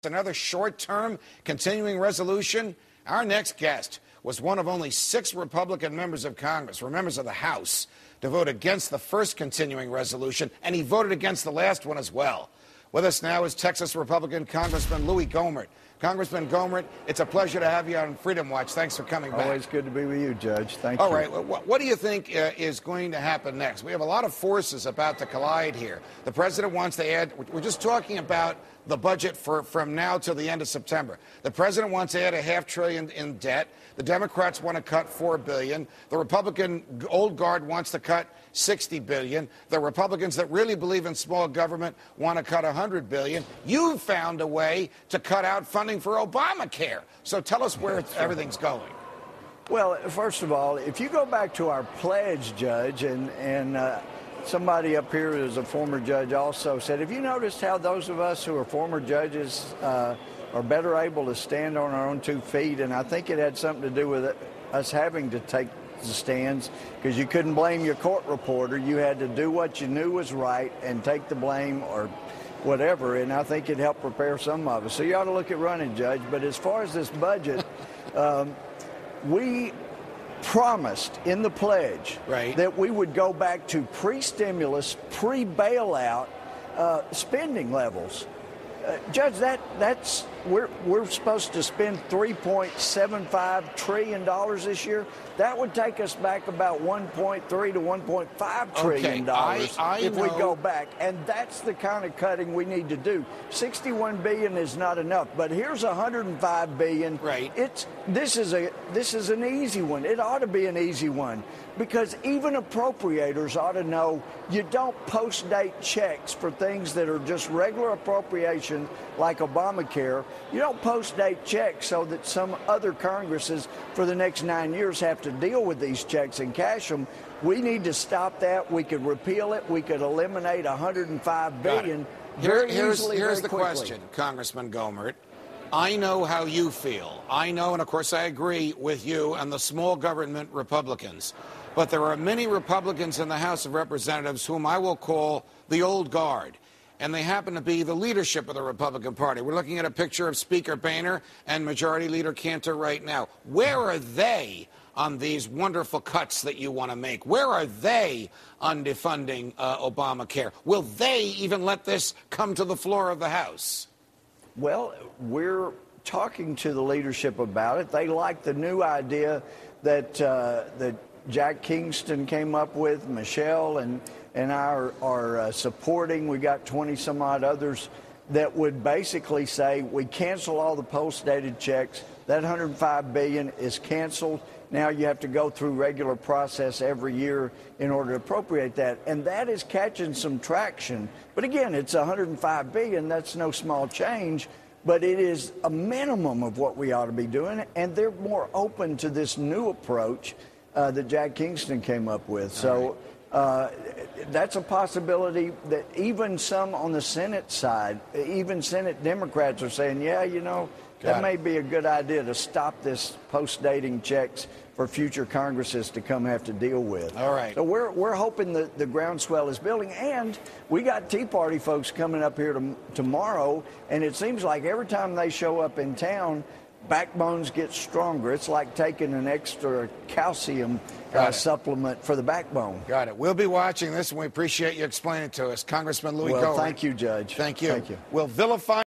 Another short-term continuing resolution. Our next guest was one of only 6 Republican members of Congress, or members of the House, to vote against the first continuing resolution, and he voted against the last one as well. With us now is Texas Republican Congressman Gohmert. Congressman Gohmert, it's a pleasure to have you on Freedom Watch. Thanks for coming back. Always good to be with you, Judge. Thank you. All right. What do you think is going to happen next? We have a lot of forces about to collide here. The president wants to add, we're just talking about the budget from now till the end of September. The president wants to add $500 billion in debt. The Democrats want to cut $4 billion. The Republican old guard wants to cut $60 billion. The Republicans that really believe in small government want to cut $100 billion. You found a way to cut out funding for Obamacare. So tell us where everything's going. Well, first of all, if you go back to our pledge, Judge, and somebody up here who's a former judge also said, have you noticed how those of us who are former judges are better able to stand on our own 2 feet? And I think it had something to do with us having to take the stands, because you couldn't blame your court reporter. You had to do what you knew was right and take the blame or whatever, and I think it helped prepare some of us. So you ought to look at running, Judge. But as far as this budget, we promised in the pledge that we would go back to pre-stimulus, pre-bailout spending levels. Judge, we're supposed to spend $3.75 trillion this year. That would take us back about $1.3 to $1.5 trillion if we go back. And that's the kind of cutting we need to do. $61 billion is not enough, but here's $105 billion. Right. This is an easy one. It ought to be an easy one, because even appropriators ought to know you don't post-date checks for things that are just regular appropriation like Obamacare. You don't post-date checks so that some other Congresses for the next 9 years have to deal with these checks and cash them. We need to stop that. We could repeal it. We could eliminate $105 billion very easily, Here's very the quickly. question, Congressman Gohmert. I know how you feel. I know, and of course I agree with you and the small government Republicans. But there are many Republicans in the House of Representatives whom I will call the old guard. And they happen to be the leadership of the Republican Party. We're looking at a picture of Speaker Boehner and Majority Leader Cantor right now. Where are they on these wonderful cuts that you want to make? Where are they on defunding Obamacare? Will they even let this come to the floor of the House? Well, we're talking to the leadership about it. They like the new idea that Jack Kingston came up with, Michelle and I are supporting. We got 20-some-odd others that would basically say we cancel all the post-dated checks. That $105 billion is canceled. Now you have to go through regular process every year in order to appropriate that. And that is catching some traction. But again, it's $105 billion. That's no small change. But it is a minimum of what we ought to be doing. And they're more open to this new approach that Jack Kingston came up with. So that's a possibility that even some on the Senate side, even Senate Democrats are saying, yeah, you know, that may be a good idea to stop this post-dating checks for future Congresses to come have to deal with. All right. So we're hoping that the groundswell is building. And we got Tea Party folks coming up here tomorrow, and it seems like every time they show up in town, backbones get stronger. It's like taking an extra calcium supplement for the backbone. Got it. We'll be watching this, and we appreciate you explaining it to us. Congressman Gohmert. Thank you, Judge. Thank you. Thank you. We'll vilify